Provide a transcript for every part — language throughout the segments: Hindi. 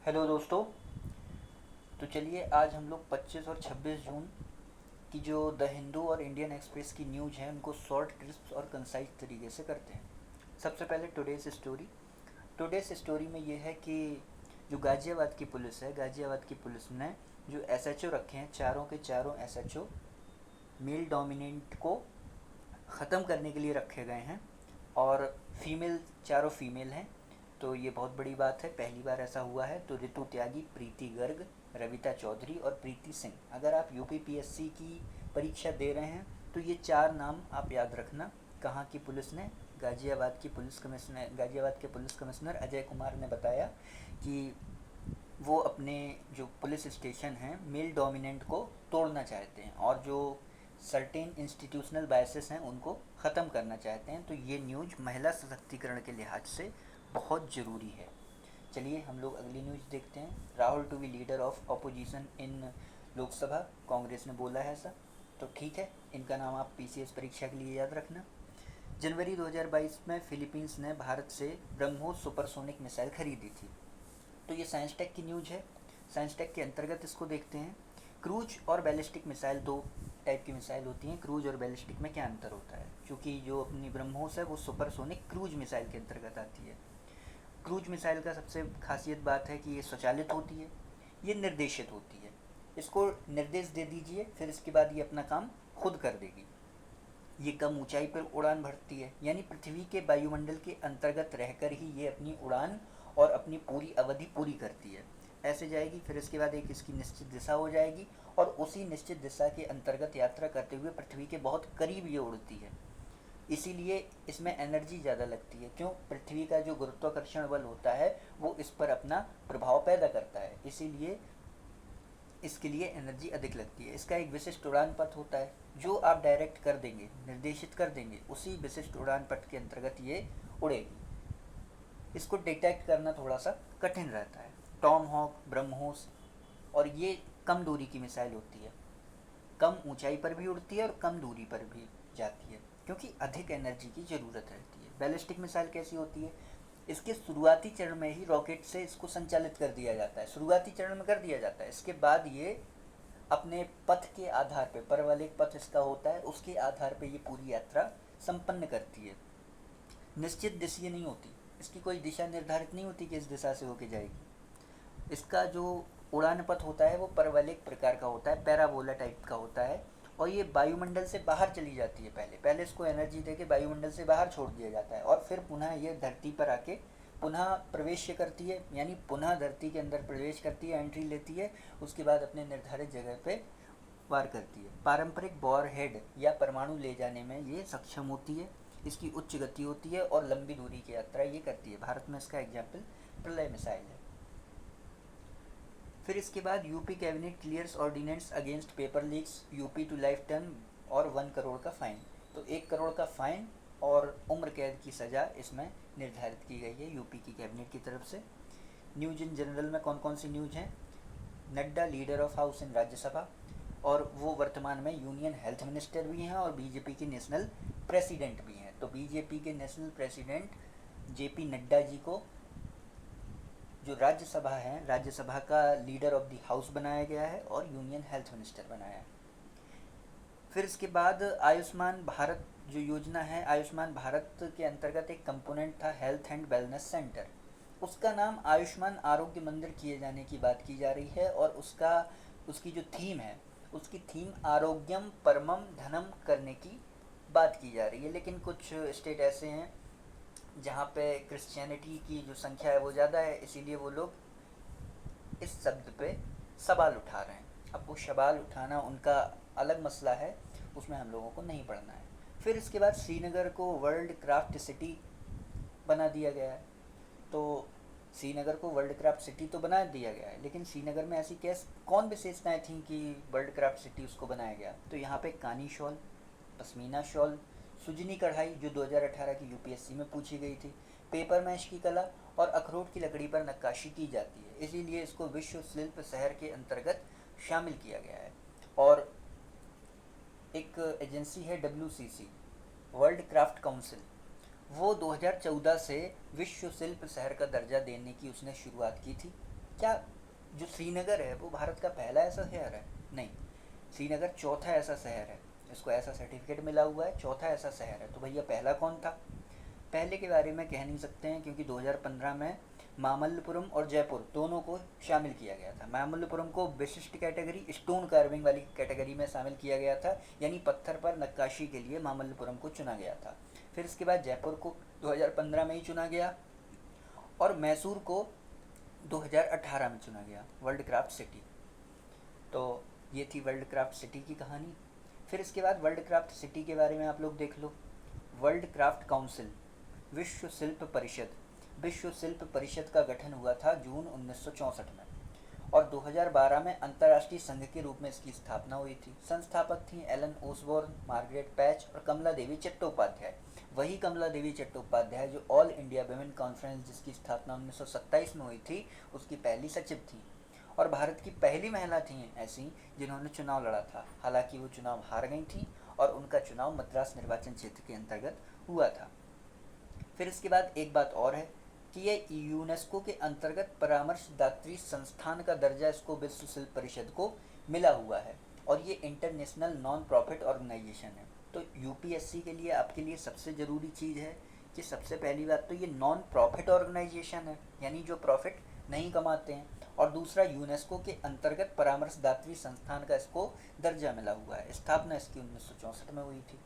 हेलो दोस्तों। तो चलिए आज हम लोग 25 और 26 जून की जो द हिंदू और इंडियन एक्सप्रेस की न्यूज़ है उनको शॉर्ट क्रिस्प और कंसाइज तरीके से करते हैं। सबसे पहले टुडेस स्टोरी में ये है कि जो गाज़ियाबाद की पुलिस है, गाज़ियाबाद की पुलिस ने जो एसएचओ रखे हैं, चारों के चारों एसएचओ मेल डोमिनेंट को ख़त्म करने के लिए रखे गए हैं। और फीमेल, चारों फीमेल हैं। तो ये बहुत बड़ी बात है, पहली बार ऐसा हुआ है। तो ऋतु त्यागी, प्रीति गर्ग, रविता चौधरी और प्रीति सिंह, अगर आप यूपीपीएससी की परीक्षा दे रहे हैं तो ये चार नाम आप याद रखना। कहाँ की पुलिस ने? गाज़ियाबाद के पुलिस कमिश्नर अजय कुमार ने बताया कि वो अपने जो पुलिस स्टेशन हैं मेल डोमिनेंट को तोड़ना चाहते हैं और जो सर्टेन इंस्टीट्यूशनल बायसेस हैं उनको ख़त्म करना चाहते हैं। तो ये न्यूज़ महिला सशक्तिकरण के लिहाज से बहुत ज़रूरी है। चलिए हम लोग अगली न्यूज़ देखते हैं। Rahul to be leader of opposition in Lok Sabha, Congress ने बोला है ऐसा। तो ठीक है, इनका नाम आप पीसीएस परीक्षा के लिए याद रखना। जनवरी 2022 में फिलीपींस ने भारत से ब्रह्मोस सुपरसोनिक मिसाइल खरीदी थी। तो ये साइंस टेक की न्यूज़ है। साइंस टेक के अंतर्गत इसको देखते हैं। क्रूज और बैलिस्टिक मिसाइल दो टाइप की मिसाइल होती हैं। क्रूज और बैलिस्टिक में क्या अंतर होता है? क्योंकि जो अपनी ब्रह्मोस है वो सुपरसोनिक क्रूज मिसाइल के अंतर्गत आती है। क्रूज मिसाइल का सबसे खासियत बात है कि ये स्वचालित होती है, ये निर्देशित होती है। इसको निर्देश दे दीजिए, फिर इसके बाद ये अपना काम खुद कर देगी। ये कम ऊंचाई पर उड़ान भरती है, यानी पृथ्वी के वायुमंडल के अंतर्गत रहकर ही ये अपनी उड़ान और अपनी पूरी अवधि पूरी करती है। ऐसे जाएगी, फिर इसके बाद एक इसकी निश्चित दिशा हो जाएगी और उसी निश्चित दिशा के अंतर्गत यात्रा करते हुए पृथ्वी के बहुत करीब ये उड़ती है। इसीलिए इसमें एनर्जी ज़्यादा लगती है। क्यों? पृथ्वी का जो गुरुत्वाकर्षण बल होता है वो इस पर अपना प्रभाव पैदा करता है, इसीलिए इसके लिए एनर्जी अधिक लगती है। इसका एक विशिष्ट उड़ान पथ होता है जो आप डायरेक्ट कर देंगे, निर्देशित कर देंगे, उसी विशिष्ट उड़ान पथ के अंतर्गत ये उड़ेगी। इसको डिटेक्ट करना थोड़ा सा कठिन रहता है। टॉम हॉक, ब्रह्मोस, और ये कम दूरी की मिसाइल होती है, कम ऊंचाई पर भी उड़ती है और कम दूरी पर भी जाती है क्योंकि अधिक एनर्जी की ज़रूरत रहती है। बैलिस्टिक मिसाइल कैसी होती है? इसके शुरुआती चरण में ही रॉकेट से इसको संचालित कर दिया जाता है, शुरुआती चरण में कर दिया जाता है। इसके बाद ये अपने पथ के आधार पर, परवलयिक पथ इसका होता है, उसके आधार पर ये पूरी यात्रा संपन्न करती है। निश्चित दिशा नहीं होती, इसकी कोई दिशा निर्धारित नहीं होती कि इस दिशा से होके जाएगी। इसका जो उड़ान पथ होता है वो परवलयिक प्रकार का होता है, पैराबोला टाइप का होता है, और ये वायुमंडल से बाहर चली जाती है। पहले इसको एनर्जी देके वायुमंडल से बाहर छोड़ दिया जाता है और फिर पुनः ये धरती पर आके पुनः प्रवेश करती है, यानी पुनः धरती के अंदर प्रवेश करती है, एंट्री लेती है। उसके बाद अपने निर्धारित जगह पे वार करती है। पारंपरिक वॉर हेड या परमाणु ले जाने में ये सक्षम होती है। इसकी उच्च गति होती है और लंबी दूरी की यात्रा ये करती है। भारत में इसका एग्जाम्पल प्रलय मिसाइल है। फिर इसके बाद UP cabinet clears ordinance against paper leaks, UP to life term और 1 करोड़ का फाइन। तो 1 करोड़ का फाइन और उम्र कैद की सज़ा इसमें निर्धारित की गई है यूपी की कैबिनेट की तरफ से। न्यूज इन जनरल में कौन कौन सी न्यूज हैं? Nadda leader of house in Rajya Sabha, और वो वर्तमान में यूनियन हेल्थ मिनिस्टर भी हैं और बीजेपी के नेशनल प्रेसिडेंट भी हैं। तो बीजेपी के national president JP Nadda ji को जो राज्यसभा है, राज्यसभा का लीडर ऑफ द हाउस बनाया गया है और यूनियन हेल्थ मिनिस्टर बनाया है। फिर इसके बाद आयुष्मान भारत जो योजना है, आयुष्मान भारत के अंतर्गत एक कंपोनेंट था हेल्थ एंड वेलनेस सेंटर, उसका नाम आयुष्मान आरोग्य मंदिर किए जाने की बात की जा रही है। और उसकी जो थीम है, उसकी थीम आरोग्यम परमम धनम करने की बात की जा रही है। लेकिन कुछ स्टेट ऐसे हैं जहाँ पे क्रिश्चियनिटी की जो संख्या है वो ज़्यादा है, इसीलिए वो लोग इस शब्द पे सवाल उठा रहे हैं। अब वो सवाल उठाना उनका अलग मसला है, उसमें हम लोगों को नहीं पढ़ना है। फिर इसके बाद श्रीनगर को वर्ल्ड क्राफ्ट सिटी बना दिया गया है। तो श्रीनगर को वर्ल्ड क्राफ्ट सिटी तो बना दिया गया है, लेकिन श्रीनगर में ऐसी कौन विशेषताएं थी कि वर्ल्ड क्राफ्ट सिटी उसको बनाया गया? तो यहाँ पे कानी शॉल, पश्मीना शॉल, सुजनी कढ़ाई जो 2018 की यूपीएससी में पूछी गई थी, पेपर मैश की कला और अखरोट की लकड़ी पर नक्काशी की जाती है, इसीलिए इसको विश्व शिल्प शहर के अंतर्गत शामिल किया गया है। और एक एजेंसी है WCC, वर्ल्ड क्राफ्ट काउंसिल, वो 2014 से विश्व शिल्प शहर का दर्जा देने की उसने शुरुआत की थी। क्या जो श्रीनगर है वो भारत का पहला ऐसा शहर है? नहीं, श्रीनगर चौथा ऐसा शहर है, इसको ऐसा सर्टिफिकेट मिला हुआ है, चौथा ऐसा शहर है। तो भैया पहला कौन था? पहले के बारे में कह नहीं सकते हैं, क्योंकि 2015 में मामल्लपुरम और जयपुर दोनों को शामिल किया गया था। मामल्लपुरम को विशिष्ट कैटेगरी स्टोन कार्विंग वाली कैटेगरी में शामिल किया गया था, यानी पत्थर पर नक्काशी के लिए मामल्लपुरम को चुना गया था। फिर इसके बाद जयपुर को 2015 में ही चुना गया, और मैसूर को 2018 में चुना गया वर्ल्ड क्राफ्ट सिटी। तो ये थी वर्ल्ड क्राफ्ट सिटी की कहानी। फिर इसके बाद वर्ल्ड क्राफ्ट सिटी के बारे में आप लोग देख लो। वर्ल्ड क्राफ्ट काउंसिल, विश्व शिल्प परिषद, विश्व शिल्प परिषद का गठन हुआ था जून 1964 में, और 2012 में अंतर्राष्ट्रीय संघ के रूप में इसकी स्थापना हुई थी। संस्थापक थी एलन ओसबोर्न, मार्गरेट पैच और कमला देवी चट्टोपाध्याय। वही कमला देवी चट्टोपाध्याय जो ऑल इंडिया विमेन कॉन्फ्रेंस, जिसकी स्थापना 1927 में हुई थी, उसकी पहली सचिव थी, और भारत की पहली महिला थी ऐसी जिन्होंने चुनाव लड़ा था। हालांकि वो चुनाव हार गई थी, और उनका चुनाव मद्रास निर्वाचन क्षेत्र के अंतर्गत हुआ था। फिर इसके बाद एक बात और है कि ये यूनेस्को के अंतर्गत परामर्शदात्री संस्थान का दर्जा इसको विश्व शिल्प परिषद को मिला हुआ है, और ये इंटरनेशनल नॉन प्रॉफिट ऑर्गेनाइजेशन है। तो यूपीएससी के लिए आपके लिए सबसे ज़रूरी चीज़ है कि सबसे पहली बात तो ये नॉन प्रॉफिट ऑर्गेनाइजेशन है, यानी जो प्रॉफिट नहीं कमाते हैं, और दूसरा यूनेस्को के अंतर्गत परामर्शदात्री संस्थान का इसको दर्जा मिला हुआ है। स्थापना इसकी 1964 में हुई थी।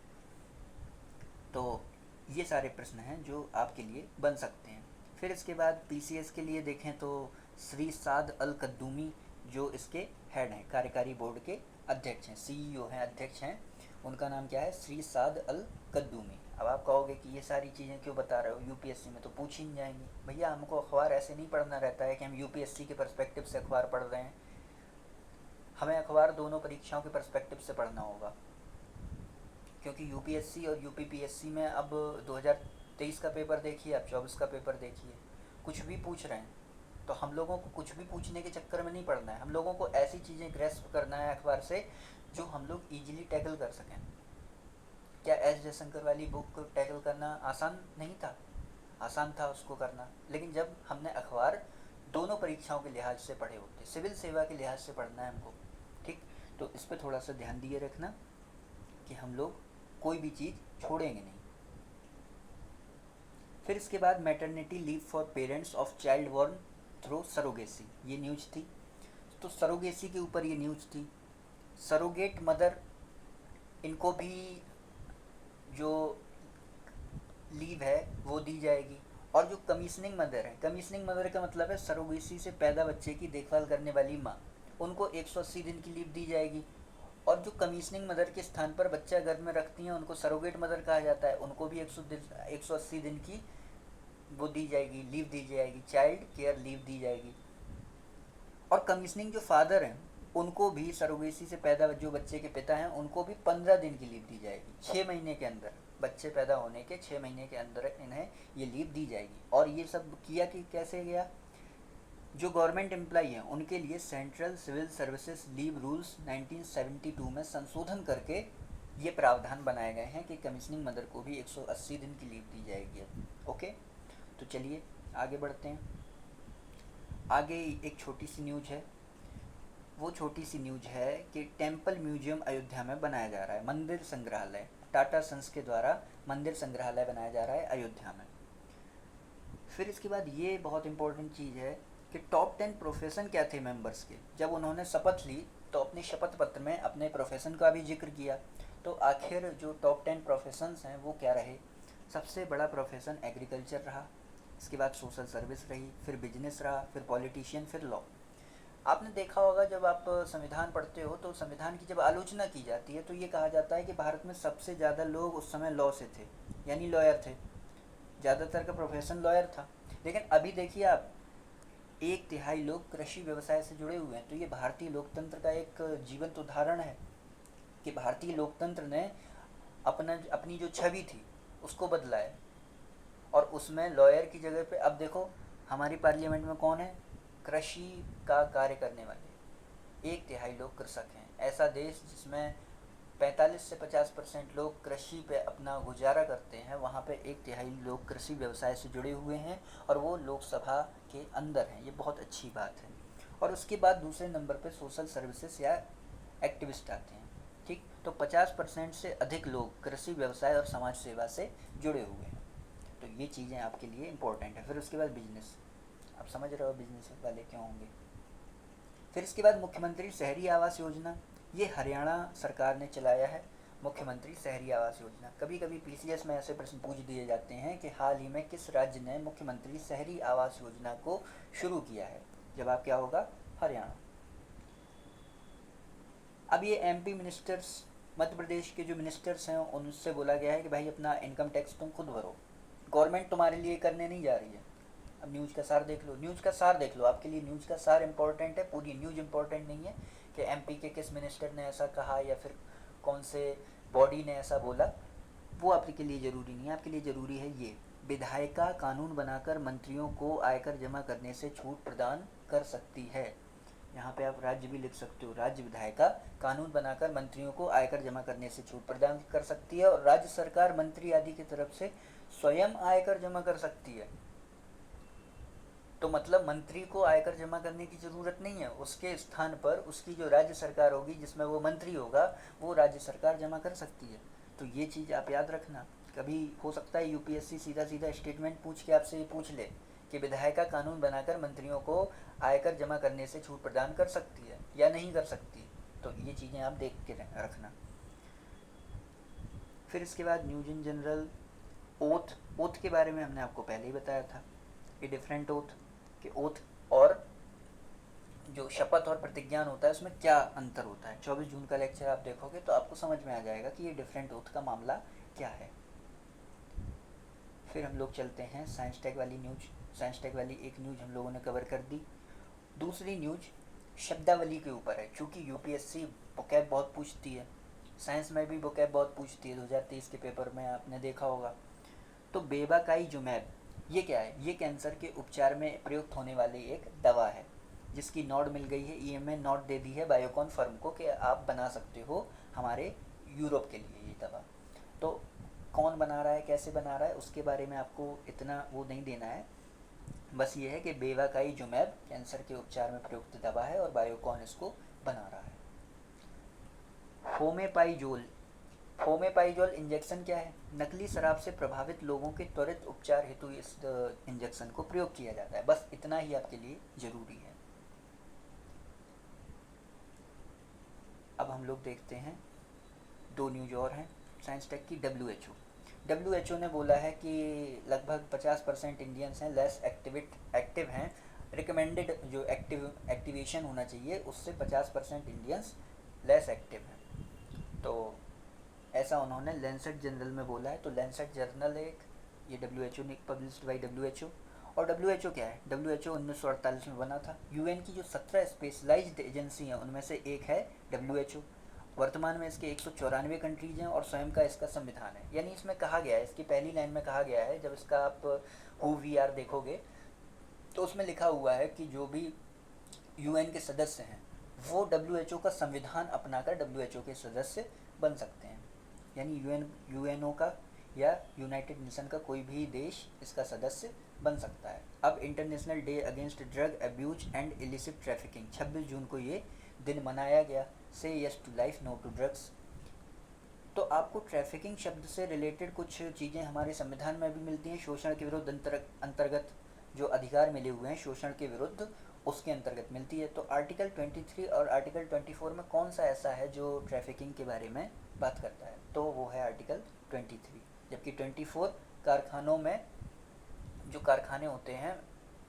तो ये सारे प्रश्न हैं जो आपके लिए बन सकते हैं। फिर इसके बाद पीसीएस के लिए देखें तो श्री साद अल कद्दूमी जो इसके हेड हैं, कार्यकारी बोर्ड के अध्यक्ष हैं, सीईओ हैं, अध्यक्ष हैं, उनका नाम क्या है? श्री साद अल कद्दूमी। अब आप कहोगे कि ये सारी चीज़ें क्यों बता रहे हो, यूपीएससी में तो पूछ ही नहीं जाएंगी। भैया हमको अखबार ऐसे नहीं पढ़ना रहता है कि हम यूपीएससी के पर्सपेक्टिव से अखबार पढ़ रहे हैं, हमें अखबार दोनों परीक्षाओं के पर्सपेक्टिव से पढ़ना होगा। क्योंकि यूपीएससी और यूपीपीएससी में अब 2023 का पेपर देखिए, आप 24 का पेपर देखिए, कुछ भी पूछ रहे हैं। तो हम लोगों को कुछ भी पूछने के चक्कर में नहीं पड़ना है, हम लोगों को ऐसी चीज़ें ग्रेस्प करना है अखबार से जो हम लोग ईजिली टैकल कर सकें। क्या एस जयशंकर वाली बुक को टैकल करना आसान नहीं था? आसान था उसको करना, लेकिन जब हमने अखबार दोनों परीक्षाओं के लिहाज से पढ़े होते, सिविल सेवा के लिहाज से पढ़ना है हमको, ठीक? तो इस पर थोड़ा सा ध्यान दिए रखना कि हम लोग कोई भी चीज़ छोड़ेंगे नहीं। फिर इसके बाद maternity leave for parents of child born through surrogacy, ये न्यूज़ थी। तो सरोगेसी के ऊपर ये न्यूज़ थी। सरोगेट मदर, इनको भी जो लीव है वो दी जाएगी। और जो कमीशनिंग मदर है, कमीशनिंग मदर का मतलब है सरोगेसी से पैदा बच्चे की देखभाल करने वाली माँ, उनको 180 दिन की लीव दी जाएगी। और जो कमीशनिंग मदर के स्थान पर बच्चा घर में रखती हैं उनको सरोगेट मदर कहा जाता है, उनको भी 180 दिन की वो दी जाएगी, लीव दी जाएगी, चाइल्ड केयर लीव दी जाएगी। और कमीशनिंग जो फादर हैं उनको भी सरोगेसी से पैदा जो बच्चे के पिता हैं उनको भी 15 दिन की लीव दी जाएगी। 6 महीने के अंदर, बच्चे पैदा होने के 6 महीने के अंदर इन्हें ये लीव दी जाएगी। और ये सब किया कि कैसे गया? जो गवर्नमेंट एम्प्लॉई हैं उनके लिए central civil services leave rules 1972 में संशोधन करके ये प्रावधान बनाए गए हैं कि कमीशनिंग मदर को भी 180 दिन की लीव दी जाएगी। ओके, तो चलिए आगे बढ़ते हैं। आगे एक छोटी सी न्यूज़ है, वो छोटी सी न्यूज़ है कि टेम्पल म्यूजियम अयोध्या में बनाया जा रहा है, मंदिर संग्रहालय, टाटा सन्स के द्वारा मंदिर संग्रहालय बनाया जा रहा है अयोध्या में। फिर इसके बाद ये बहुत इंपॉर्टेंट चीज़ है कि टॉप 10 प्रोफेशन क्या थे मेंबर्स के। जब उन्होंने शपथ ली तो अपने शपथ पत्र में अपने प्रोफेशन का भी जिक्र किया। तो आखिर जो टॉप 10 प्रोफेशंस हैं वो क्या रहे? सबसे बड़ा प्रोफेशन एग्रीकल्चर रहा, इसके बाद सोशल सर्विस रही, फिर बिजनेस रहा, फिर पॉलिटिशियन, फिर लॉ। आपने देखा होगा जब आप संविधान पढ़ते हो तो संविधान की जब आलोचना की जाती है तो ये कहा जाता है कि भारत में सबसे ज़्यादा लोग उस समय लॉ से थे, यानी लॉयर थे, ज़्यादातर का प्रोफेशन लॉयर था। लेकिन अभी देखिए आप, 1/3 लोग कृषि व्यवसाय से जुड़े हुए हैं। तो ये भारतीय लोकतंत्र का एक जीवंत उदाहरण है कि भारतीय लोकतंत्र ने अपनी जो छवि थी उसको बदला है। और उसमें लॉयर की जगह पे अब देखो हमारी पार्लियामेंट में कौन है? कृषि का कार्य करने वाले 1/3 लोग कृषक हैं। ऐसा देश जिसमें 45 से 50% लोग कृषि पे अपना गुजारा करते हैं, वहाँ पे 1/3 लोग कृषि व्यवसाय से जुड़े हुए हैं और वो लोकसभा के अंदर हैं। ये बहुत अच्छी बात है। और उसके बाद दूसरे नंबर पे सोशल सर्विसेज या एक्टिविस्ट आते हैं। ठीक, तो 50% से अधिक लोग कृषि व्यवसाय और समाज सेवा से जुड़े हुए हैं। तो ये चीज़ें आपके लिए इम्पोर्टेंट है। फिर उसके बाद बिजनेस, आप समझ रहे हो बिजनेस वाले क्यों होंगे। फिर इसके बाद मुख्यमंत्री शहरी आवास योजना, ये हरियाणा सरकार ने चलाया है मुख्यमंत्री शहरी आवास योजना। कभी कभी पीसीएस में ऐसे प्रश्न पूछ दिए जाते हैं कि हाल ही में किस राज्य ने मुख्यमंत्री शहरी आवास योजना को शुरू किया है। जवाब क्या होगा, हरियाणा। अब ये एमपी मिनिस्टर्स, मध्य प्रदेश के जो मिनिस्टर्स हैं उनसे बोला गया है कि भाई अपना इनकम टैक्स तुम खुद भरो, गवर्नमेंट तुम्हारे लिए करने नहीं जा रही है। अब न्यूज़ का सार देख लो, न्यूज़ का सार देख लो, आपके लिए न्यूज़ का सार इम्पोर्टेंट है, पूरी न्यूज़ इम्पोर्टेंट नहीं है कि एमपी के किस मिनिस्टर ने ऐसा कहा या फिर कौन से बॉडी ने ऐसा बोला, वो आपके लिए ज़रूरी नहीं है। आपके लिए ज़रूरी है ये, विधायिका कानून बनाकर मंत्रियों को आयकर जमा करने से छूट प्रदान कर सकती है। यहाँ पे आप राज्य भी लिख सकते हो, राज्य विधायिका कानून बनाकर मंत्रियों को आयकर जमा करने से छूट प्रदान कर सकती है और राज्य सरकार मंत्री आदि की तरफ से स्वयं आयकर जमा कर सकती है। तो मतलब मंत्री को आयकर जमा करने की ज़रूरत नहीं है, उसके स्थान पर उसकी जो राज्य सरकार होगी जिसमें वो मंत्री होगा वो राज्य सरकार जमा कर सकती है। तो ये चीज़ आप याद रखना। कभी हो सकता है यूपीएससी सीधा सीधा स्टेटमेंट पूछ के आपसे ये पूछ ले कि विधायिका कानून बनाकर मंत्रियों को आयकर जमा करने से छूट प्रदान कर सकती है या नहीं कर सकती। तो ये चीज़ें आप देख के रखना। फिर इसके बाद न्यूज इन जनरल, ओथ के बारे में हमने आपको पहले ही बताया था कि डिफरेंट ओथ कि ओथ और जो शपथ और प्रतिज्ञान होता है उसमें क्या अंतर होता है। 24 जून का लेक्चर आप देखोगे तो आपको समझ में आ जाएगा कि ये डिफरेंट ओथ का मामला क्या है। फिर हम लोग चलते हैं साइंस टेक वाली न्यूज। साइंस टेक वाली एक न्यूज हम लोगों ने कवर कर दी। दूसरी न्यूज शब्दावली के ऊपर है। चूँकि यूपीएससी वोकैब बहुत पूछती है, साइंस में भी वोकैब बहुत पूछती है, 2023 के पेपर में आपने देखा होगा। तो बेबाकाईजुमैब ये क्या है, ये कैंसर के उपचार में प्रयुक्त होने वाली एक दवा है जिसकी नोड मिल गई है, ईएमए नोड दे दी है बायोकॉन फर्म को कि आप बना सकते हो हमारे यूरोप के लिए ये दवा। तो कौन बना रहा है, कैसे बना रहा है, उसके बारे में आपको इतना वो नहीं देना है। बस ये है कि बेबाकाईजुमैब कैंसर के उपचार में प्रयुक्त दवा है और बायोकॉन इसको बना रहा है। होमेपाइजोल, होमेपाइजोल इंजेक्शन क्या है, नकली शराब से प्रभावित लोगों के त्वरित उपचार हेतु इस इंजेक्शन को प्रयोग किया जाता है। बस इतना ही आपके लिए ज़रूरी है। अब हम लोग देखते हैं दो न्यूज और हैं साइंस टेक की। डब्ल्यू ने बोला है कि लगभग 50% इंडियंस हैं लेस एक्टिव हैं। रिकमेंडेड जो एक्टिवेशन होना चाहिए उससे 50% इंडियंस लेस एक्टिव हैं। तो ऐसा उन्होंने लैंसेट जर्नल में बोला है। तो लैंसेट जर्नल एक, ये डब्ल्यू ने पब्लिश्ड बाई डब्ल्यू। और डब्ल्यू क्या है, डब्ल्यू 1948 में बना था। यूएन की जो 17 स्पेशलाइज्ड एजेंसी हैं उनमें से एक है डब्ल्यू। वर्तमान में इसके 194 कंट्रीज हैं और स्वयं का इसका संविधान है। यानी इसमें कहा गया है, इसकी पहली लाइन में कहा गया है, जब इसका आप हु वी आर देखोगे तो उसमें लिखा हुआ है कि जो भी यूएन के सदस्य हैं वो डब्ल्यू का संविधान अपनाकर डब्ल्यू के सदस्य बन सकते हैं। यानी यूएनओ का या यूनाइटेड नेशन का कोई भी देश इसका सदस्य बन सकता है। अब international day against drug abuse and illicit trafficking 26 जून को ये दिन मनाया गया। Say yes to life, no to drugs. तो आपको ट्रैफिकिंग शब्द से रिलेटेड कुछ चीज़ें हमारे संविधान में भी मिलती हैं। शोषण के विरुद्ध अंतर्गत जो अधिकार मिले हुए हैं शोषण के विरुद्ध, उसके अंतर्गत मिलती है। तो आर्टिकल 23 और आर्टिकल 24 में कौन सा ऐसा है जो ट्रैफिकिंग के बारे में बात करता है, तो वो है आर्टिकल 23। जबकि 24 कारखानों में, जो कारखाने होते हैं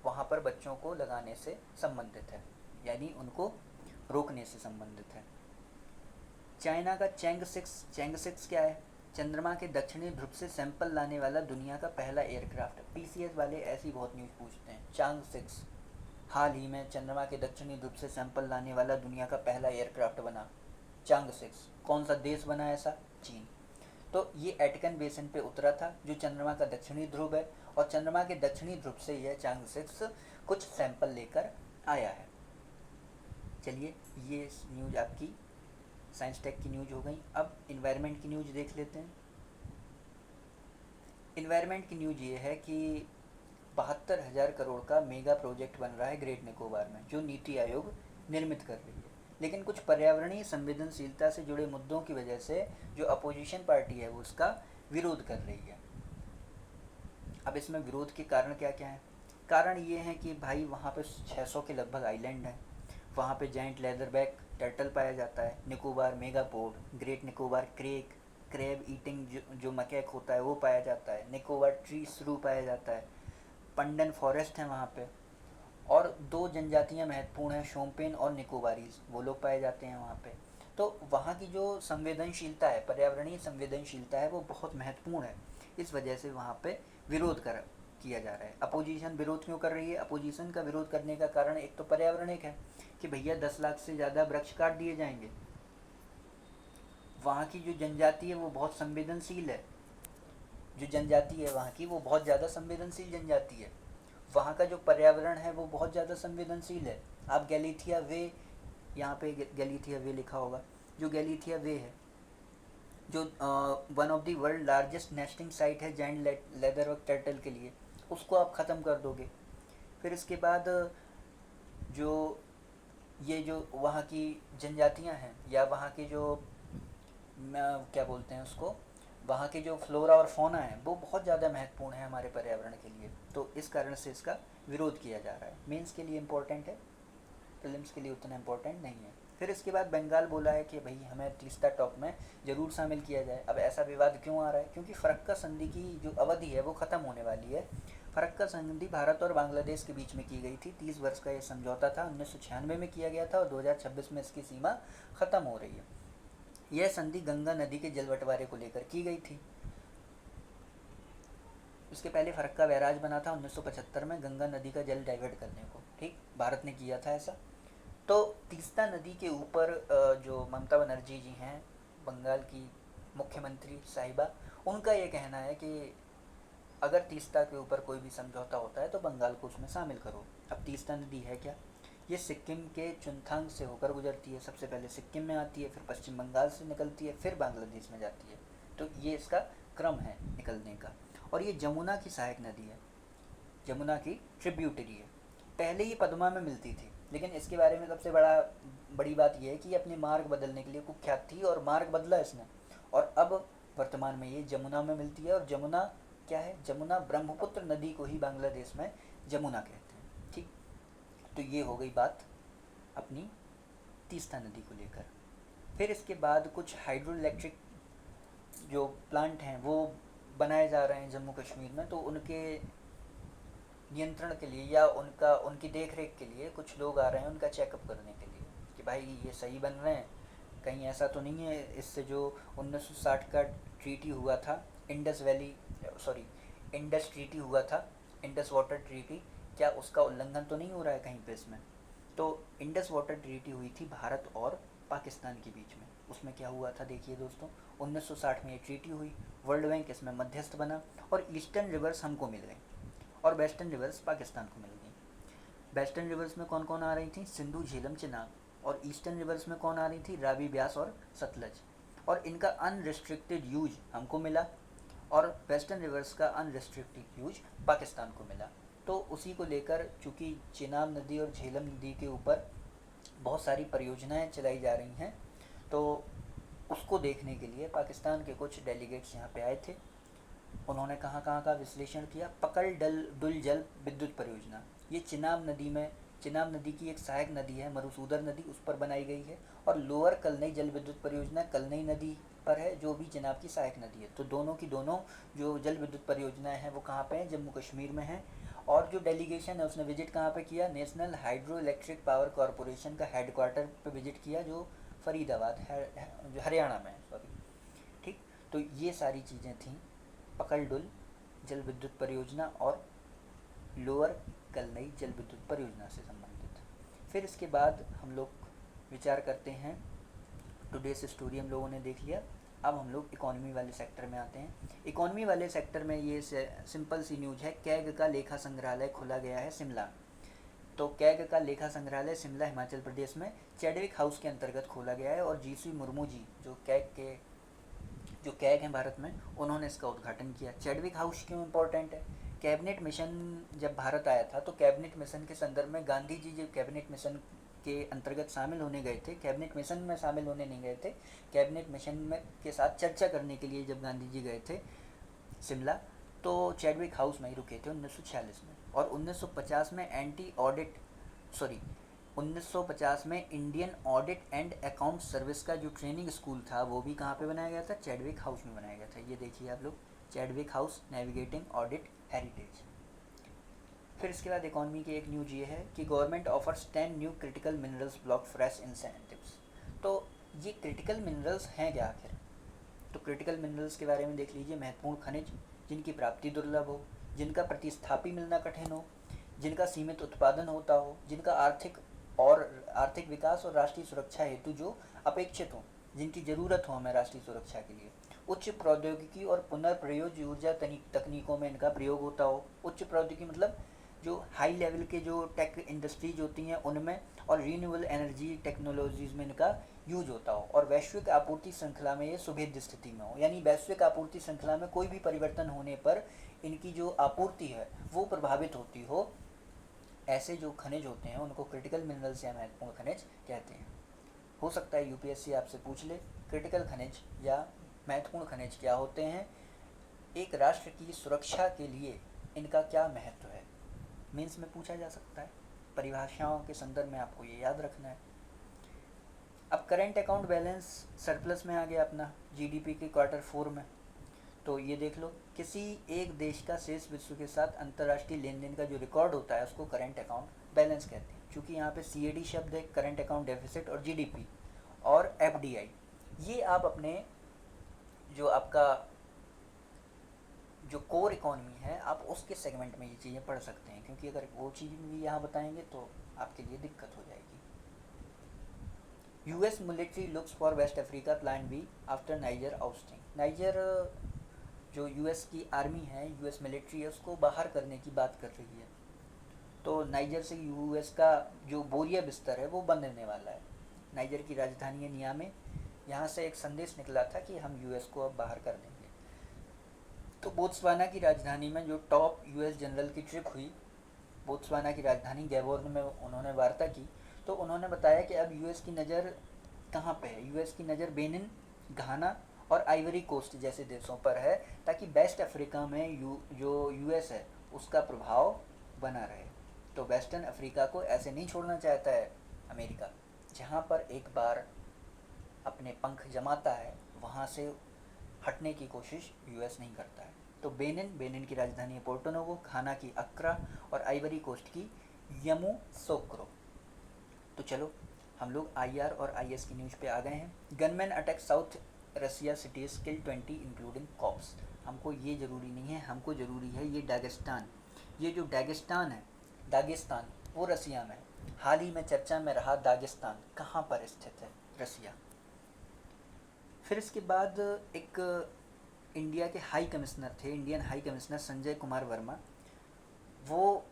वहाँ पर बच्चों को लगाने से संबंधित है, यानी उनको रोकने से संबंधित है। चाइना का चैंग 6 क्या है, चंद्रमा के दक्षिणी ध्रुव से सैंपल लाने वाला दुनिया का पहला एयरक्राफ्ट। पीसीएस वाले ऐसी बहुत न्यूज़ पूछते हैं। चांग 6 हाल ही में चंद्रमा के दक्षिणी ध्रुव से सैंपल लाने वाला दुनिया का पहला एयरक्राफ्ट बना। चांग 6 कौन सा देश बना ऐसा, चीन। तो ये एटकन बेसिन पे उतरा था जो चंद्रमा का दक्षिणी ध्रुव है और चंद्रमा के दक्षिणी ध्रुव से यह चांग 6 कुछ सैंपल लेकर आया है। चलिए ये न्यूज़ आपकी साइंस टेक की न्यूज हो गई। अब इन्वायरमेंट की न्यूज देख लेते हैं। इन्वायरमेंट की न्यूज ये है कि 72,000 करोड़ का मेगा प्रोजेक्ट बन रहा है ग्रेट निकोबार में, जो नीति आयोग निर्मित कर रही है। लेकिन कुछ पर्यावरणीय संवेदनशीलता से जुड़े मुद्दों की वजह से जो अपोजिशन पार्टी है वो उसका विरोध कर रही है। अब इसमें विरोध के कारण क्या क्या हैं? कारण ये हैं कि भाई वहाँ पे 600 के लगभग आइलैंड हैं, वहाँ पे जाइंट लेदरबैक टर्टल पाया जाता है, Nicobar megapode, great Nicobar crack, crab eating जो मकैक होता है वो पाया जाता है, निकोबार ट्री श्रू पाया जाता है, पंडन फॉरेस्ट है वहाँ पे, और दो जनजातियाँ महत्वपूर्ण हैं, शोम्पेन और निकोबारीज, वो लोग पाए जाते हैं वहाँ पे। तो वहाँ की जो संवेदनशीलता है, पर्यावरणीय संवेदनशीलता है, वो बहुत महत्वपूर्ण है। इस वजह से वहाँ पे विरोध किया जा रहा है। अपोजिशन विरोध क्यों कर रही है? अपोजिशन का विरोध करने का कारण एक तो पर्यावरणिक है कि भैया 10 लाख से ज़्यादा वृक्ष काट दिए जाएंगे, वहाँ की जो जनजाति है वो बहुत संवेदनशील है, जो जनजाति है वहाँ की वो बहुत ज़्यादा संवेदनशील जनजाति है, वहाँ का जो पर्यावरण है वो बहुत ज़्यादा संवेदनशील है। आप गैलीथिया वे, यहाँ पे गैलीथिया वे लिखा होगा, जो गैलीथिया वे है, जो one of the world largest nesting site है जाइंट लेदरबैक टर्टल के लिए, उसको आप ख़त्म कर दोगे। फिर इसके बाद जो ये जो वहाँ की जनजातियाँ हैं या वहाँ के जो क्या बोलते हैं उसको, वहाँ के जो फ्लोरा और फौना है वो बहुत ज़्यादा महत्वपूर्ण है हमारे पर्यावरण के लिए, तो इस कारण से इसका विरोध किया जा रहा है। मेंस के लिए इम्पोर्टेंट है, प्रीलिम्स के लिए उतना इम्पोर्टेंट नहीं है। फिर इसके बाद बंगाल बोला है कि भाई हमें तीस्ता टॉप में ज़रूर शामिल किया जाए। अब ऐसा विवाद क्यों आ रहा है? क्योंकि फरक्का संधि की जो अवधि है वो ख़त्म होने वाली है। फरक्का संधि भारत और बांग्लादेश के बीच में की गई थी, 30 वर्ष का ये समझौता था, 1996 में किया गया था और 2026 में इसकी सीमा ख़त्म हो रही है। यह संधि गंगा नदी के जल बंटवारे को लेकर की गई थी। इसके पहले फरक्का बैराज बना था 1975 में गंगा नदी का जल डाइवर्ट करने को, ठीक, भारत ने किया था ऐसा। तो तीस्ता नदी के ऊपर जो ममता बनर्जी जी हैं, बंगाल की मुख्यमंत्री साहिबा, उनका ये कहना है कि अगर तीस्ता के ऊपर कोई भी समझौता होता है तो बंगाल को उसमें शामिल करो। अब तीस्ता नदी है क्या? ये सिक्किम के चुनथांग से होकर गुजरती है, सबसे पहले सिक्किम में आती है, फिर पश्चिम बंगाल से निकलती है, फिर बांग्लादेश में जाती है। तो ये इसका क्रम है निकलने का। और ये जमुना की सहायक नदी है, जमुना की ट्रिब्यूटरी है। पहले ये पद्मा में मिलती थी, लेकिन इसके बारे में सबसे बड़ी बात यह है कि ये अपने मार्ग बदलने के लिए कुख्यात थी और मार्ग बदला इसने, और अब वर्तमान में ये जमुना में मिलती है। और जमुना क्या है? जमुना ब्रह्मपुत्र नदी को ही बांग्लादेश में जमुना कहते हैं, ठीक। तो ये हो गई बात अपनी तीस्ता नदी को लेकर। फिर इसके बाद कुछ हाइड्रो इलेक्ट्रिक जो प्लांट हैं वो बनाए जा रहे हैं जम्मू कश्मीर में, तो उनके नियंत्रण के लिए या उनकी देख रेख के लिए कुछ लोग आ रहे हैं उनका चेकअप करने के लिए कि भाई ये सही बन रहे हैं, कहीं ऐसा तो नहीं है इससे जो 1960 का ट्रीटी हुआ था, इंडस ट्रीटी हुआ था, इंडस वाटर ट्रीटी, क्या उसका उल्लंघन तो नहीं हो रहा है कहीं पे इसमें? तो इंडस वाटर ट्रीटी हुई थी भारत और पाकिस्तान के बीच में। उसमें क्या हुआ था देखिए दोस्तों, 1960 में ये ट्रीटी हुई, वर्ल्ड बैंक इसमें मध्यस्थ बना और ईस्टर्न रिवर्स हमको मिल गई और वेस्टर्न रिवर्स पाकिस्तान को मिल गई। वेस्टर्न रिवर्स में कौन कौन आ रही थी? सिंधु, झेलम, चिनाब। और ईस्टर्न रिवर्स में कौन आ रही थी? रावी, ब्यास और सतलज। और इनका अनरिस्ट्रिक्टेड यूज हमको मिला और वेस्टर्न रिवर्स का अनरिस्ट्रिक्टेड यूज पाकिस्तान को मिला। तो उसी को लेकर चूँकि चिनाब नदी और झेलम नदी के ऊपर बहुत सारी परियोजनाएं चलाई जा रही हैं, तो उसको देखने के लिए पाकिस्तान के कुछ डेलीगेट्स यहाँ पे आए थे। उन्होंने कहाँ कहाँ का विश्लेषण किया। पकल डुल जल विद्युत परियोजना, ये चिनाब नदी की एक सहायक नदी है, मरुसूदर नदी, उस पर बनाई गई है। और लोअर कलनई जल विद्युत परियोजना कलनई नदी पर है, जो भी चिनाब की सहायक नदी है। तो दोनों की दोनों जो जल विद्युत परियोजनाएं हैं वो कहाँ पे हैं? जम्मू कश्मीर में हैं। और जो डेलीगेशन है उसने विजिट कहाँ पे किया? National hydro electric power corporation का हेडक्वार्टर पे विजिट किया, जो फरीदाबाद है, जो हरियाणा में है, सॉरी, ठीक। तो ये सारी चीज़ें थीं पकल डुल जल विद्युत परियोजना और लोअर कलनई जल विद्युत परियोजना से संबंधित। फिर इसके बाद हम लोग विचार करते हैं, टुडेस स्टोरी हम लोगों ने देख लिया, अब हम लोग इकोनॉमी वाले सेक्टर में आते हैं। इकोनॉमी वाले सेक्टर में ये सिंपल सी न्यूज़ है, कैग का लेखा संग्रहालय खुला गया है शिमला। तो कैग का लेखा संग्रहालय शिमला हिमाचल प्रदेश में चैडविक हाउस के अंतर्गत खोला गया है और जीसी मुर्मू जी जो कैग हैं भारत में, उन्होंने इसका उद्घाटन किया। चैडविक हाउस क्यों इम्पोर्टेंट है? कैबिनेट मिशन जब भारत आया था तो कैबिनेट मिशन के संदर्भ में गांधी जी जब कैबिनेट मिशन के अंतर्गत शामिल होने गए थे, कैबिनेट मिशन में शामिल होने नहीं गए थे, कैबिनेट मिशन में के साथ चर्चा करने के लिए जब गांधी जी गए थे शिमला, तो चैडविक हाउस में ही रुके थे 1946 में। और 1950 में एंटी ऑडिट सॉरी 1950 में Indian audit and account service का जो ट्रेनिंग स्कूल था वो भी कहाँ पे बनाया गया था? चैडविक हाउस में बनाया गया था। ये देखिए आप लोग, Chadwick house navigating audit heritage. फिर इसके बाद इकोनॉमी की एक न्यूज ये है कि government offers 10 new critical minerals block fresh incentives. तो ये क्रिटिकल मिनरल्स हैं क्या आखिर? तो क्रिटिकल मिनरल्स के बारे में देख लीजिए। महत्वपूर्ण खनिज जिनकी प्राप्ति दुर्लभ हो, जिनका प्रतिस्थापी मिलना कठिन हो, जिनका सीमित उत्पादन होता हो, जिनका आर्थिक विकास और राष्ट्रीय सुरक्षा हेतु जो अपेक्षित हो, जिनकी ज़रूरत हो हमें राष्ट्रीय सुरक्षा के लिए। उच्च प्रौद्योगिकी और पुनर्प्रयोज्य ऊर्जा तकनीकों में इनका प्रयोग होता हो। उच्च प्रौद्योगिकी मतलब जो हाई लेवल के जो टेक इंडस्ट्रीज होती हैं उनमें, और रीन्यूएबल एनर्जी टेक्नोलॉजीज़ में इनका यूज होता हो, और वैश्विक आपूर्ति श्रृंखला में ये सुभेद्य स्थिति में हो। यानी वैश्विक आपूर्ति श्रृंखला में कोई भी परिवर्तन होने पर इनकी जो आपूर्ति है वो प्रभावित होती हो, ऐसे जो खनिज होते हैं उनको क्रिटिकल मिनरल्स या महत्वपूर्ण खनिज कहते हैं। हो सकता है यूपीएससी आपसे पूछ ले क्रिटिकल खनिज या महत्वपूर्ण खनिज क्या होते हैं, एक राष्ट्र की सुरक्षा के लिए इनका क्या महत्व है, मीन्स में पूछा जा सकता है। परिभाषाओं के संदर्भ में आपको ये याद रखना है। अब करेंट अकाउंट बैलेंस सरप्लस में आ गया अपना जीडीपी के Q4 में। तो ये देख लो, किसी एक देश का शेष विश्व के साथ अंतर्राष्ट्रीय लेन देन का जो रिकॉर्ड होता है उसको करेंट अकाउंट बैलेंस कहते हैं। क्योंकि यहाँ पे सीएडी शब्द है, करेंट अकाउंट डेफिसिट, और जीडीपी और एफडीआई, ये आप अपने जो आपका जो कोर इकोनॉमी है आप उसके सेगमेंट में ये चीज़ें पढ़ सकते हैं, क्योंकि अगर वो चीज़ भी यहाँ बताएंगे तो आपके लिए दिक्कत हो जाएगी। US military looks for West Africa plan B after Niger ousting. Niger जो यूएस की आर्मी है, यूएस मिलिट्री है, उसको बाहर करने की बात कर रही है। तो नाइजर से यूएस का जो बोरिया बिस्तर है वो बंद होने वाला है। नाइजर की राजधानी है नियामे। यहाँ से एक संदेश निकला था कि हम यूएस को अब बाहर कर देंगे। तो बोत्सवाना की राजधानी में जो टॉप यूएस जनरल की ट्रिप हुई, बोत्सवाना की राजधानी गैबोर्न में उन्होंने वार्ता की, तो उन्होंने बताया कि अब यूएस की नज़र कहाँ पे है? यूएस की नज़र बेनिन, घाना और आइवरी कोस्ट जैसे देशों पर है, ताकि वेस्ट अफ्रीका में जो यूएस है उसका प्रभाव बना रहे। तो वेस्टर्न अफ्रीका को ऐसे नहीं छोड़ना चाहता है अमेरिका। जहाँ पर एक बार अपने पंख जमाता है वहाँ से हटने की कोशिश यूएस नहीं करता है। तो बेनिन की राजधानी है पोर्टो नोवो, घाना की अक्रा और आइवरी कोस्ट की यामोसोक्रो। तो चलो हम लोग आईआर और आईएस की न्यूज़ पे आ गए हैं। गनमैन अटैक साउथ रसिया सिटीज़ किल 20 इंक्लूडिंग कॉप्स। हमको ये ज़रूरी नहीं है, हमको ज़रूरी है ये दागिस्तान। ये जो दागिस्तान वो रसिया में, हाल ही में चर्चा में रहा दागिस्तान कहाँ पर स्थित है? रसिया। फिर इसके बाद एक इंडिया के हाई कमिश्नर थे, Indian high commissioner Sanjay Kumar Verma. वो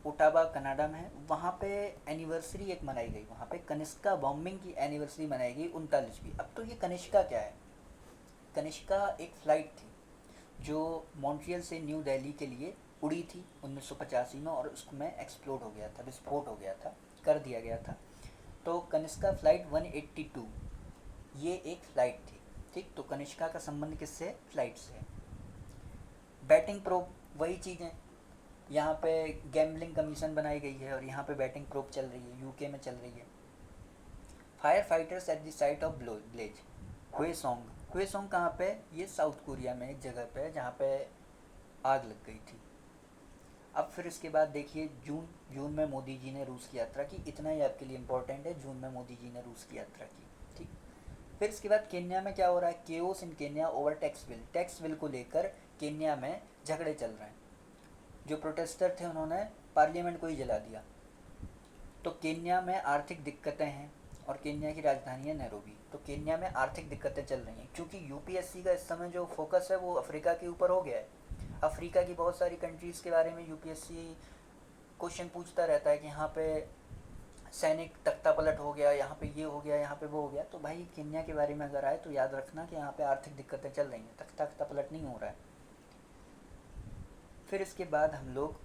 ओटावा कनाडा में है। वहाँ पे एनिवर्सरी एक मनाई गई, वहाँ पे कनिष्का बॉम्बिंग की एनिवर्सरी मनाई गई 39वीं। अब तो ये कनिष्का क्या है? कनिष्का एक फ़्लाइट थी जो मॉन्ट्रियल से न्यू दिल्ली के लिए उड़ी थी 1985 में, और उसमें एक्सप्लोड हो गया था, विस्फोट हो गया था, कर दिया गया था। तो कनिष्का फ़्लाइट 182 ये एक फ़्लाइट थी, ठीक। तो कनिष्का का संबंध किससे? फ़्लाइट से। बैटिंग प्रोब वही चीज़ें, यहाँ पे गैम्बलिंग कमीशन बनाई गई है और यहाँ पे बैटिंग प्रोब चल रही है, यूके में चल रही है। Fire fighters at the site of blaze. Hwaseong कहाँ पे? ये साउथ कोरिया में एक जगह पे जहाँ पे आग लग गई थी। अब फिर इसके बाद देखिए जून में मोदी जी ने रूस की यात्रा की। इतना ही आपके लिए इम्पोर्टेंट है, जून में मोदी जी ने रूस की यात्रा की, ठीक। फिर इसके बाद केन्या में क्या हो रहा है? केओस इन केन्या ओवर टैक्स बिल को लेकर केन्या में झगड़े चल रहे हैं। जो प्रोटेस्टर थे उन्होंने पार्लियामेंट को ही जला दिया। तो केन्या में आर्थिक दिक्कतें हैं और केन्या की राजधानी है नैरोबी। तो केन्या में आर्थिक दिक्कतें चल रही हैं क्योंकि यूपीएससी का इस समय जो फोकस है वो अफ्रीका के ऊपर हो गया है। अफ्रीका की बहुत सारी कंट्रीज़ के बारे में यूपीएससी क्वेश्चन पूछता रहता है कि यहाँ पे सैनिक तख्ता पलट हो गया, यहाँ पे ये हो गया, यहाँ पे वो हो गया, तो भाई केन्या के बारे में अगर आए तो याद रखना कि यहाँ पे आर्थिक दिक्कतें चल रही हैं, तख्ता पलट नहीं हो रहा है। फिर इसके बाद हम लोग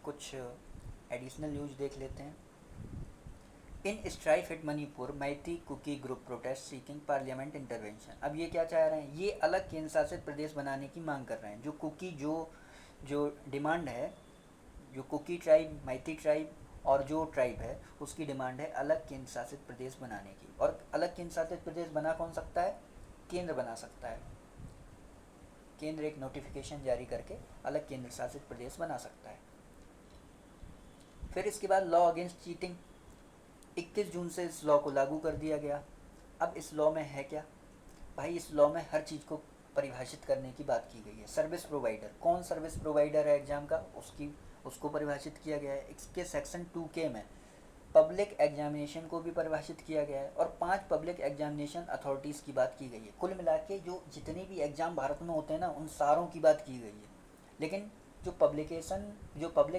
कुछ एडिशनल न्यूज़ देख लेते हैं। In strife at Manipur Meitei Kuki group protest seeking parliament intervention. अब ये क्या चाह रहे हैं, ये अलग केंद्र शासित प्रदेश बनाने की मांग कर रहे हैं। जो कुकी जो डिमांड है, जो कुकी ट्राइब, मैती ट्राइब और जो ट्राइब है उसकी डिमांड है अलग केंद्र शासित प्रदेश बनाने की। और अलग केंद्र शासित प्रदेश बना कौन सकता है, केंद्र बना सकता है। केंद्र एक नोटिफिकेशन जारी करके अलग केंद्र शासित प्रदेश बना सकता है। फिर इसके बाद लॉ अगेंस्ट चीटिंग, 21 जून से इस लॉ को लागू कर दिया गया। अब इस लॉ में है क्या भाई, इस लॉ में हर चीज़ को परिभाषित करने की बात की गई है। सर्विस प्रोवाइडर, कौन सर्विस प्रोवाइडर है एग्ज़ाम का, उसको परिभाषित किया गया है। इसके सेक्शन 2K में पब्लिक एग्जामिनेशन को भी परिभाषित किया गया है और 5 पब्लिक एग्जामिनेशन अथॉरिटीज़ की बात की गई है। कुल मिला के जो जितने भी एग्ज़ाम भारत में होते हैं ना, उन सारों की बात की गई है। लेकिन जो पब्लिक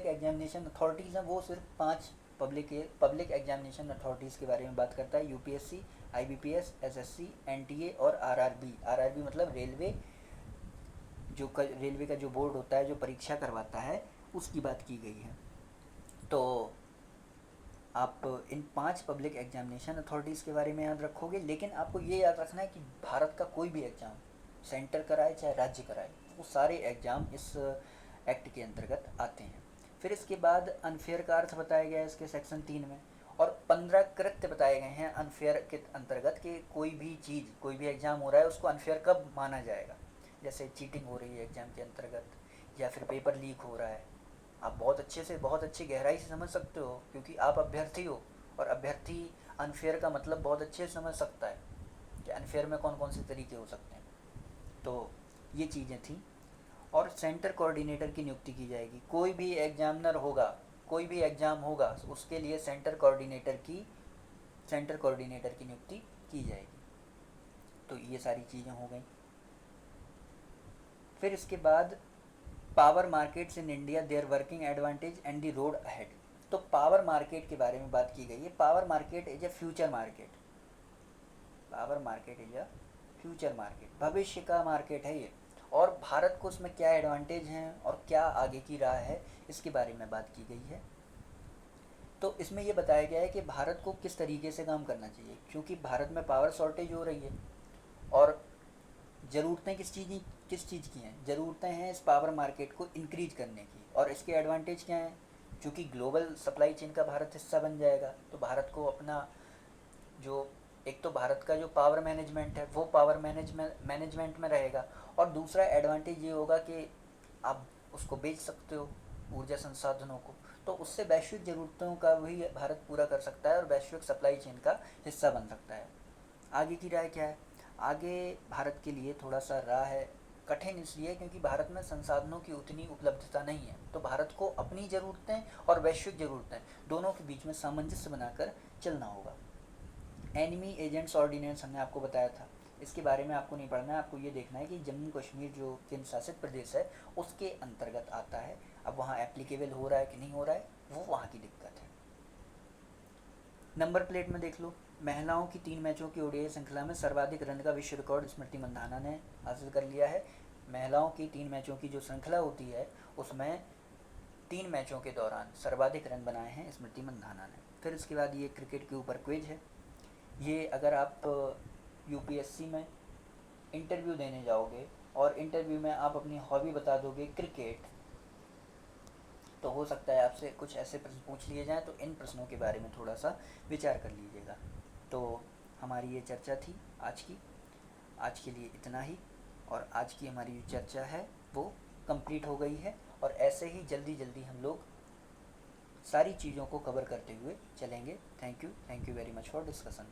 एग्जामिनेशन अथॉरिटीज़ हैं वो सिर्फ 5 पब्लिक एग्जामिनेशन अथॉरिटीज़ के बारे में बात करता है। यूपीएससी, आईबीपीएस, एसएससी, एनटीए और आरआरबी। आरआरबी मतलब रेलवे का जो बोर्ड होता है जो परीक्षा करवाता है, उसकी बात की गई है। तो आप इन 5 पब्लिक एग्जामिनेशन अथॉरिटीज़ के बारे में याद रखोगे। लेकिन आपको ये याद रखना है कि भारत का कोई भी एग्ज़ाम, सेंटर कराए चाहे राज्य कराए, वो सारे एग्ज़ाम इस एक्ट के अंतर्गत आते हैं। फिर इसके बाद अनफेयर का अर्थ बताया गया है इसके सेक्शन 3 में, और 15 कृत्य बताए गए हैं अनफेयर के अंतर्गत कि कोई भी एग्ज़ाम हो रहा है उसको अनफेयर कब माना जाएगा। जैसे चीटिंग हो रही है एग्ज़ाम के अंतर्गत, या फिर पेपर लीक हो रहा है। आप बहुत अच्छी गहराई से समझ सकते हो क्योंकि आप अभ्यर्थी हो, और अभ्यर्थी अनफेयर का मतलब बहुत अच्छे से समझ सकता है कि अनफेयर में कौन कौन से तरीके हो सकते हैं। तो ये चीज़ें थी। और सेंटर कोऑर्डिनेटर की नियुक्ति की जाएगी। कोई भी एग्ज़ाम होगा उसके लिए सेंटर कोऑर्डिनेटर की नियुक्ति की जाएगी। तो ये सारी चीज़ें हो गई। फिर इसके बाद power markets in India, their working advantage and the road ahead. तो पावर मार्केट के बारे में बात की गई है। Power market is a future market, भविष्य का मार्केट है ये। और भारत को उसमें क्या एडवांटेज हैं और क्या आगे की राह है, इसके बारे में बात की गई है। तो इसमें ये बताया गया है कि भारत को किस तरीके से काम करना चाहिए, क्योंकि भारत में पावर शॉर्टेज हो रही है और ज़रूरतें किस चीज़ की हैं, ज़रूरतें हैं इस पावर मार्केट को इंक्रीज करने की। और इसके एडवांटेज क्या हैं, क्योंकि ग्लोबल सप्लाई चेन का भारत हिस्सा बन जाएगा तो भारत को अपना जो एक तो भारत का जो पावर मैनेजमेंट है वो पावर मैनेजमेंट में रहेगा, और दूसरा एडवांटेज ये होगा कि आप उसको बेच सकते हो ऊर्जा संसाधनों को, तो उससे वैश्विक ज़रूरतों का भी भारत पूरा कर सकता है और वैश्विक सप्लाई चेन का हिस्सा बन सकता है। आगे की राय क्या है, आगे भारत के लिए थोड़ा सा राह है कठिन, इसलिए क्योंकि भारत में संसाधनों की उतनी उपलब्धता नहीं है। तो भारत को अपनी ज़रूरतें और वैश्विक ज़रूरतें दोनों के बीच में सामंजस्य बनाकर चलना होगा। एनिमी एजेंट्स ऑर्डिनेंस हमने आपको बताया था, इसके बारे में आपको नहीं पढ़ना है, आपको ये देखना है कि जम्मू कश्मीर जो केंद्र शासित प्रदेश है उसके अंतर्गत आता है। अब वहाँ एप्लीकेबल हो रहा है कि नहीं हो रहा है, वो वहाँ की दिक्कत है। नंबर प्लेट में देख लो, महिलाओं की 3 मैचों की ओडीआई श्रृंखला में सर्वाधिक रन का विश्व रिकॉर्ड स्मृति मंधाना ने हासिल कर लिया है। महिलाओं की 3 मैचों की जो श्रृंखला होती है उसमें 3 मैचों के दौरान सर्वाधिक रन बनाए हैं स्मृति मंधाना ने। फिर इसके बाद ये क्रिकेट के ऊपर क्विज है। ये अगर आप यूपीएससी में इंटरव्यू देने जाओगे और इंटरव्यू में आप अपनी हॉबी बता दोगे क्रिकेट, तो हो सकता है आपसे कुछ ऐसे प्रश्न पूछ लिए जाएं, तो इन प्रश्नों के बारे में थोड़ा सा विचार कर लीजिएगा। तो हमारी ये चर्चा थी आज के लिए इतना ही, और आज की हमारी जो चर्चा है वो कंप्लीट हो गई है, और ऐसे ही जल्दी हम लोग सारी चीज़ों को कवर करते हुए चलेंगे। Thank you very much for discussion.